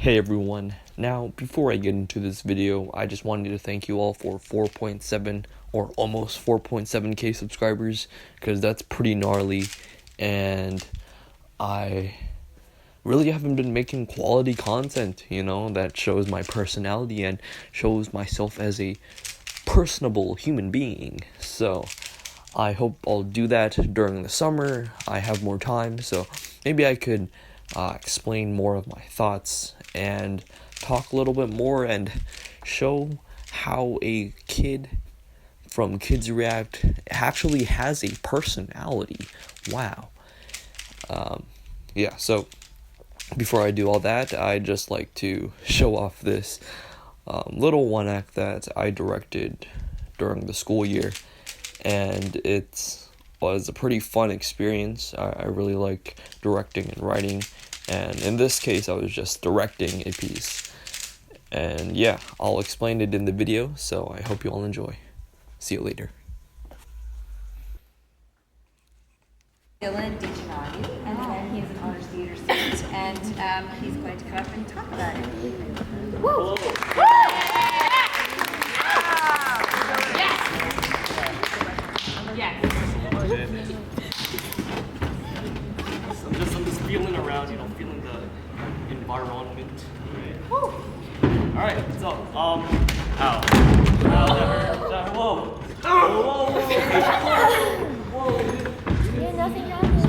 Hey everyone, now before I get into this video, I just wanted to thank you all for 4.7 or almost 4.7k subscribers, because that's pretty gnarly, and I really haven't been making quality content, that shows my personality and shows myself as a personable human being. So I hope I'll do that during the summer. I have more time, so maybe I could explain more of my thoughts and talk a little bit more and show how a kid from Kids React actually has a personality. Wow. So before I do all that, I'd just like to show off this little one act that I directed during the school year, and it was a pretty fun experience. I really like directing and writing, and in this case I was just directing a piece, and I'll explain it in the video, so I hope you all enjoy. See you later. Djoenadi, and he's an honors theater student, and he's going to come up and talk about it. Woo! Yes. I'm just feeling around, feeling the environment. Right? Woo! All right, so ow, that hurt. Whoa. Yeah, nothing happened. We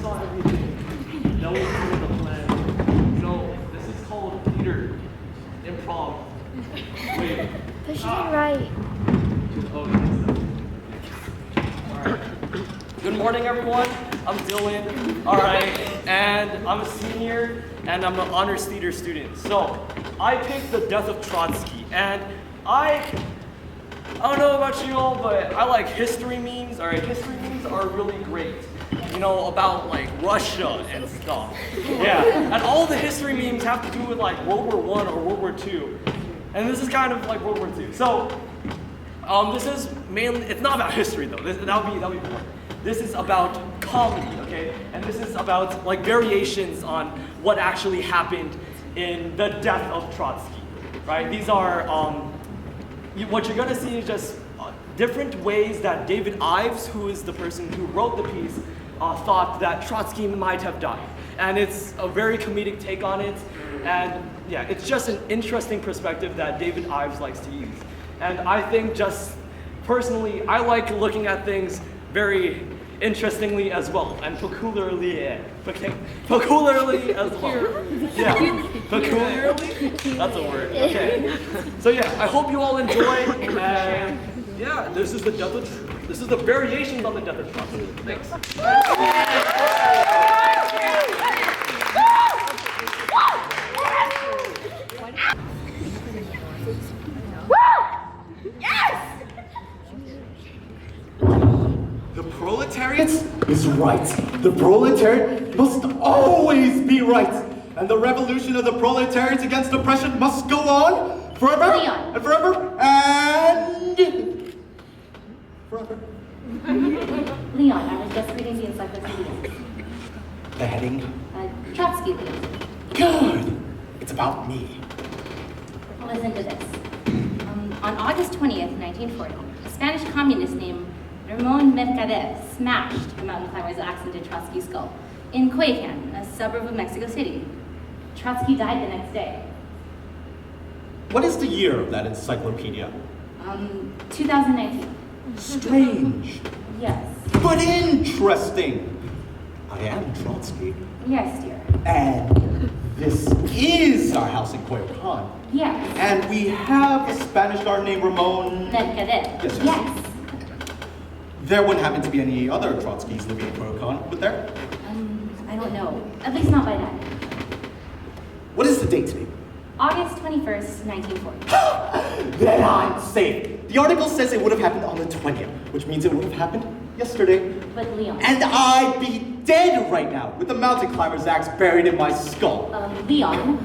saw everything. That was the plan. So this is called theater, improv. Wait. But she didn't write. Good morning, everyone. I'm Dylan. All right, and I'm a senior, and I'm an honors theater student. So I picked the Death of Trotsky, and I don't know about you all, but I like history memes. All right, history memes are really great. About like Russia and stuff. Yeah, and all the history memes have to do with like World War I or World War II, and this is kind of like World War II. So this is mainly, it's not about history though. That'll be boring. This is about comedy, okay? And this is about like variations on what actually happened in the Death of Trotsky, right? These are, what you're gonna see is just different ways that David Ives, who is the person who wrote the piece, thought that Trotsky might have died. And it's a very comedic take on it. And yeah, it's just an interesting perspective that David Ives likes to use. And I think just personally, I like looking at things very interestingly as well, and peculiarly as well. Yeah, peculiarly? That's a word, okay. So I hope you all enjoy, and this is the variations on the Death of Trotsky. Thanks. The proletariat is right. The proletariat must always be right. And the revolution of the proletariat against oppression must go on forever Leon. and forever and forever. Leon, I was just reading the encyclopedia. The heading? Trotsky leaves. Good. It's about me. Listen to this. On August 20th, 1940, a Spanish communist named Ramon smashed a mountain climber's axe into Trotsky's skull in Culiacan, a suburb of Mexico City. Trotsky died the next day. What is the year of that encyclopedia? 2019. Strange, Yes. but interesting. I am Trotsky. Yes, dear. And this is our house in Culiacan. Yes. And we have a Spanish guard named Ramon. Yes. Yes. There wouldn't happen to be any other Trotskys living in Culiacan, would there? I don't know. At least not by then. What is the date today? August 21st, 1940. Then I'm safe. The article says it would have happened on the 20th, which means it would have happened yesterday. But Leon. And I'd be dead right now with the mountain climber's axe buried in my skull. Leon.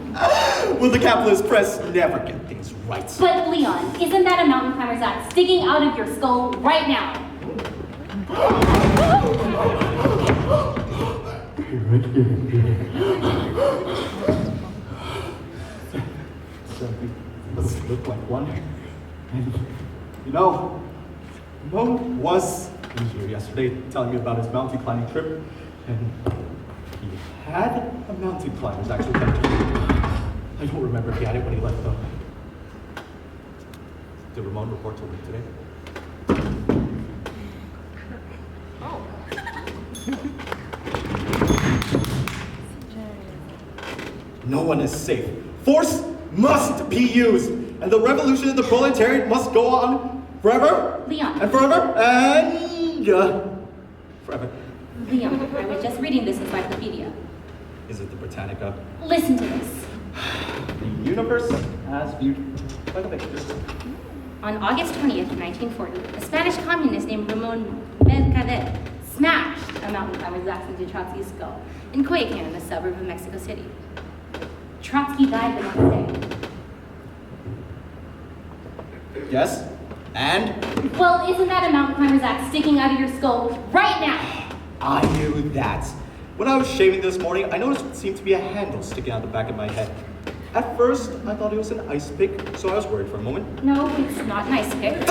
Will the capitalist press never get things right? But Leon, isn't that a mountain climber's axe sticking out of your skull right now? doesn't look like one. And, you know, Ramon was in here yesterday telling me about his mountain climbing trip, and he had a mountain climber's actual tattoo. I don't remember if he had it when he left though. Did Ramon report to work today? No one is safe. Force must be used, and the revolution of the proletariat must go on forever. Leon. And forever. And forever. Leon, I was just reading this encyclopedia. Is it the Britannica? Listen to this. The universe as viewed by the victors. On August 20th, 1940, a Spanish communist named Ramon Mercader smashed a mountain climber's axe into Trotsky's skull in Coyoacán, a suburb of Mexico City. Trotsky died the next day. Yes? And? Well, isn't that a mountain climber's axe sticking out of your skull right now? I knew that. When I was shaving this morning, I noticed what seemed to be a handle sticking out the back of my head. At first, I thought it was an ice pick, so I was worried for a moment. No, it's not an ice pick.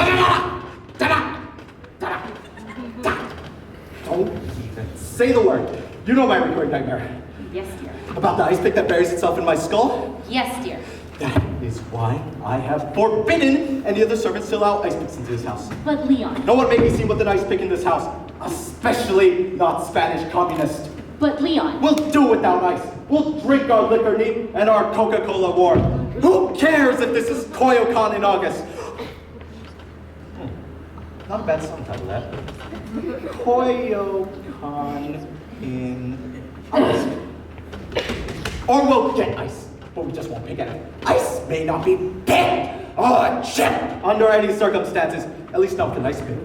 Don't even say the word. You know my recurring nightmare. Yes, dear. About the ice pick that buries itself in my skull? Yes, dear. That is why I have forbidden any of the servants to allow ice picks into this house. But Leon. No one made me see with an ice pick in this house, especially not Spanish communists. But Leon. We'll do without ice. We'll drink our liquor neat and our Coca-Cola warm. Who cares if this is Coyoacán in August? Not a bad song title, that. Coyoacán in August. Or we'll get ice, but we just won't pick it. Ice may not be picked or chipped under any circumstances. At least not with an ice pick.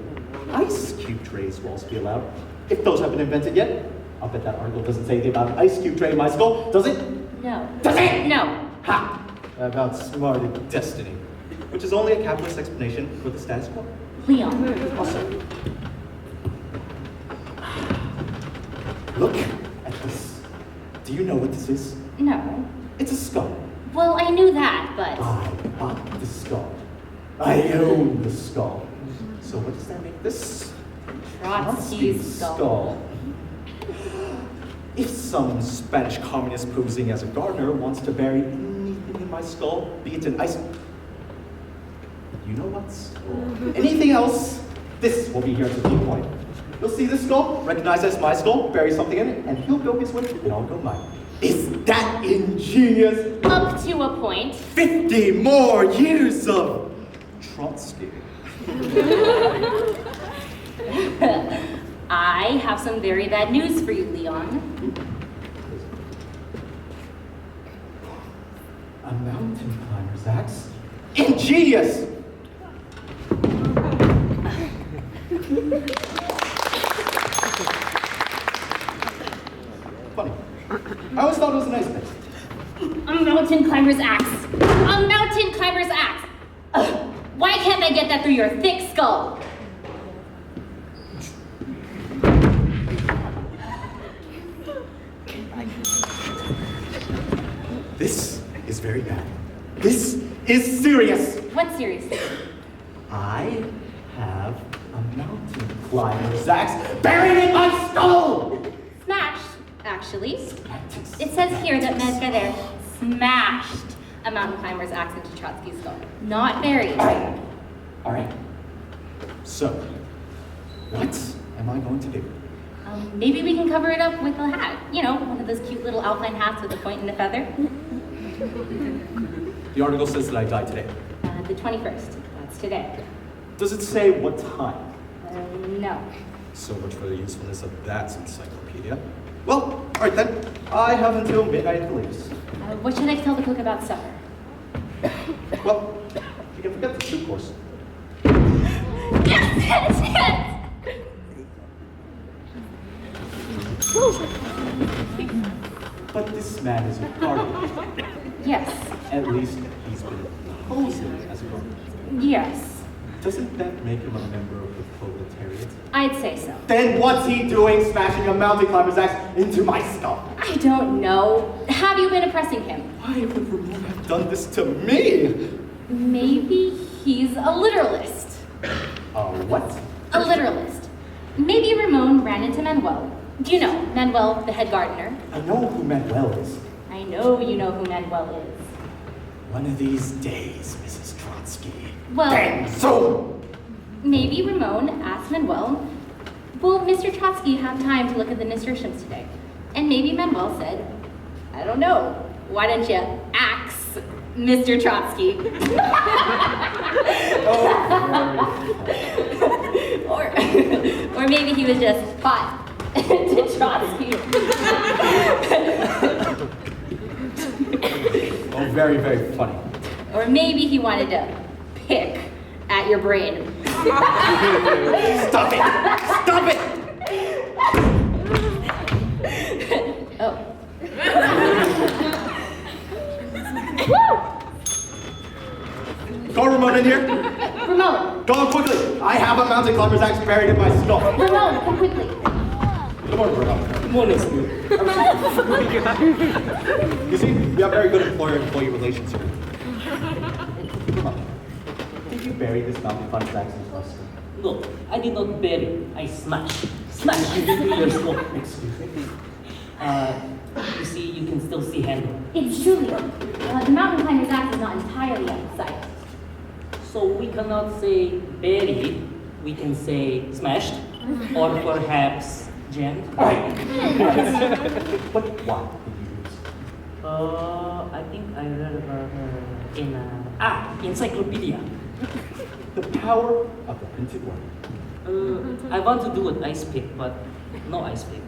Ice cube trays will also be allowed, if those have been invented yet. I'll bet that article doesn't say anything about an ice cube tray in my skull, does it? No. Does it? No. Ha! About smarted destiny, which is only a capitalist explanation for the status quo. Leon. Also, look at this. Do you know what this is? No. It's a skull. Well, I knew that, but... I bought the skull. I own the skull. So what does that make this? Trotsky's skull. If some Spanish communist posing as a gardener wants to bury anything in my skull, be it an ice... You know what? Anything else, this will be here at the key point. You'll see this skull, recognize as my skull, bury something in it, and he'll go his way, and I'll go mine. Is that ingenious? Up to a point. 50 more years of Trotsky. I have some very bad news for you, Leon. A mountain climber's axe? Ingenious! Funny. I always thought it was a nice pick. A mountain climber's axe. A mountain climber's axe. Ugh. Why can't I get that through your thick skull? This is very bad. This is serious. What serious? I have a mountain climber's axe buried in my skull! Smashed, actually. It says here that Mercader smashed a mountain climber's axe into Trotsky's skull. Not buried. All right. So, what am I going to do? Maybe we can cover it up with a hat. You know, one of those cute little alpine hats with a point and a feather. The article says that I died today. The 21st. That's today. Does it say what time? No. So much for the usefulness of that encyclopedia. Well, all right then. I have until midnight at the latest. What should I tell the cook about supper? Well, you can forget the soup course. Yes, yes, yes! But this man is a gardener. Yes. At least he's been posing as a gardener. Yes. Doesn't that make him a member of the proletariat? I'd say so. Then what's he doing smashing a mountain climber's axe into my skull? I don't know. Have you been oppressing him? Why would Ramon have done this to me? Maybe he's a literalist. What? A literalist. Maybe Ramon ran into Manuel. Do you know Manuel, the head gardener? I know who Manuel is. I know you know who Manuel is. One of these days, Mrs. Trotsky. Well, Bang! So! maybe Ramon asked Manuel, will Mr. Trotsky have time to look at the nasturtiums today? And maybe Manuel said, I don't know. Why don't you axe Mr. Trotsky? Or maybe he was just hot to Trotsky. Oh, very, very funny. Or maybe he wanted to pick at your brain. Stop it! Stop it! Oh. Go, Ramon, in here. Ramon! Go on quickly. I have a mountain climber's axe buried in my skull. Ramon, come quickly. Come on, Ramon. Good morning, Snoop. You see, we have very good employer-employee relations here. Ramon, did you bury this mountain climber's axe in your skull? No, I did not bury. I smashed. Smashed it into your skull. Excuse me? You see, you can still see handle. It's Julia. The mountain climber's axe is not entirely out of sight. So we cannot say buried, we can say smashed, or perhaps jammed. But why did you use? I think I read about her in encyclopedia. The power of the printed word. I want to do an ice pick, but no ice pick.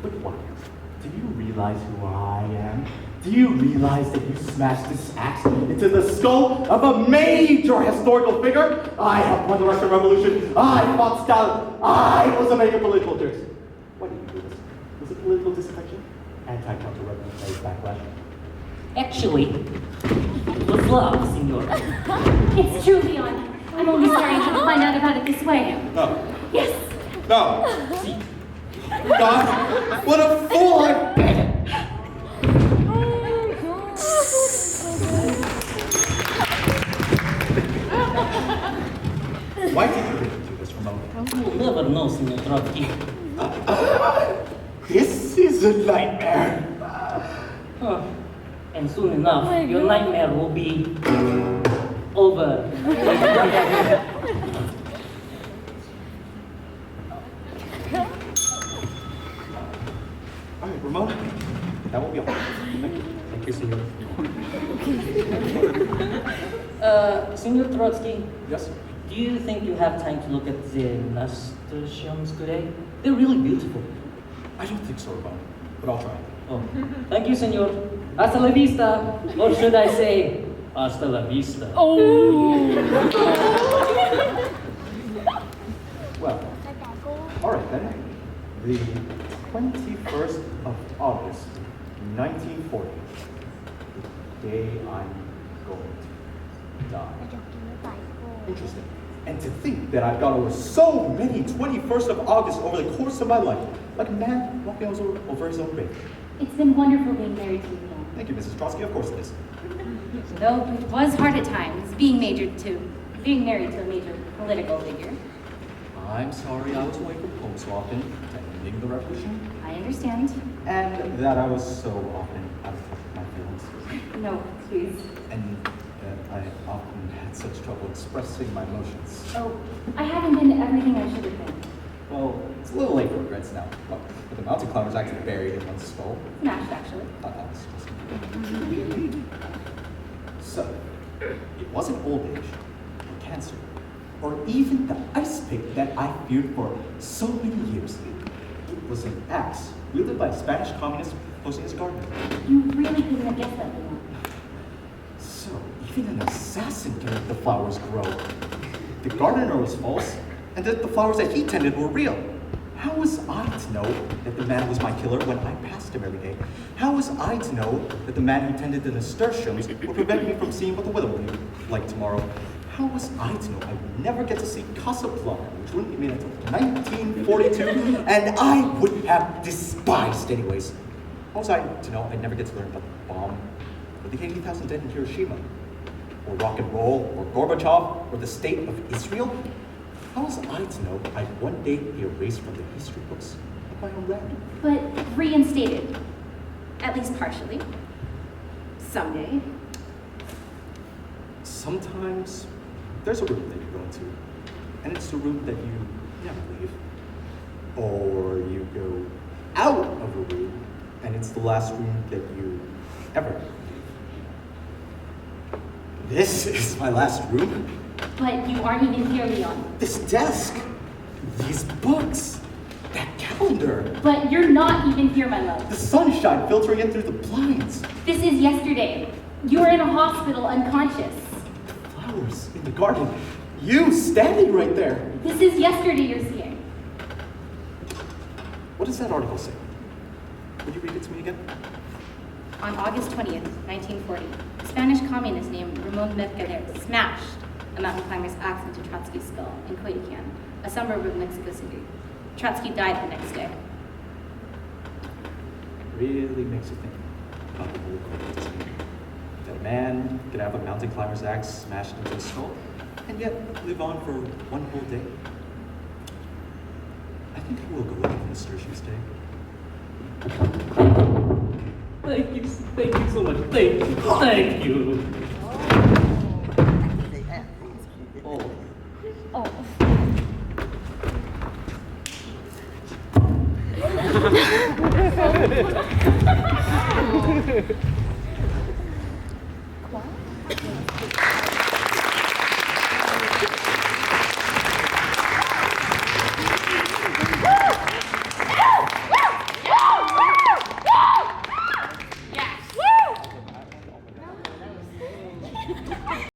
But why? Do you realize who I am? Do you realize that you smashed this axe into the skull of a major historical figure? I have won the Russian Revolution. I fought Stalin. I was a major political jerk. Why did you do this? Was it political disaffection? Anti-counter-revolutionary backlash? Actually, it was love, senor. It's true, Leon. I'm only starting to find out about it this way. No. Yes. No. God, what a fool I've been! Why did you really do this, Ramon? You will never know, senor Trotsky. This is a nightmare. And soon enough, your nightmare will be over. All right, Ramon, that will be all. Thank you, senor. Senor Trotsky, Yes? do you think you have time to look at the nasturtiums today? They're really beautiful. I don't think so, Ramon, but I'll try. Oh, thank you, senor. Hasta la vista. Or should I say, hasta la vista? Well, all right then. The 21st of August, 1940. The day I'm going to die. Interesting. And to think that I've got over so many 21st of August over the course of my life, like a man walking over his own grave. It's been wonderful being married to you, Leon. Thank you, Mrs. Trotsky. Of course it is. Though it was hard at times being married to a major political figure. I'm sorry I was away from home so often, attending the revolution, I understand. and that I was so often out of touch with my feelings. No, please. And I often had such trouble expressing my emotions. Oh, I haven't been everything I should have been. Well, it's a little late for regrets now. Well, but the mountain climber's actually buried in one's skull. Smashed, actually. Thought that was just... So, it wasn't old age, or cancer, or even the ice pick that I feared for so many years. It was an axe wielded by a Spanish communist posing as a gardener. You really couldn't have guessed that, Leon. So, even an assassin can make the flowers grow. The gardener was false, and that the flowers that he tended were real. How was I to know that the man was my killer when I passed him every day? How was I to know that the man who tended the nasturtiums would prevent me from seeing what the weather will be like tomorrow? How was I to know I would never get to see Casablanca, which wouldn't be made until 1942, and I would have despised anyways. How was I to know I'd never get to learn about the bomb, or the 80,000 dead in Hiroshima, or rock and roll, or Gorbachev, or the state of Israel? How was I to know I'd one day be erased from the history books of my own land? But reinstated, at least partially. Someday. Sometimes there's a room that you go into, and it's the room that you never leave. Or you go out of a room, and it's the last room that you ever leave. This is my last room. But you aren't even here, Leon. This desk, these books, that calendar, But you're not even here, my love. the sunshine filtering in through the blinds, This is yesterday. You were in a hospital unconscious. the flowers in the garden, you standing right there. This is yesterday you're seeing. What does that article say? Would you read it to me again? On August 20th, 1940, a Spanish communist named Ramon Mercader smashed a mountain climber's axe into Trotsky's skull in Coyotecan, a suburb of Mexico City. Trotsky died the next day. Really makes you think about the whole context. That a man could have a mountain climber's axe smashed into his skull, and yet live on for one whole day. I think I will go look at Mr. Tuesday. Thank you so much. Thank you. Oh.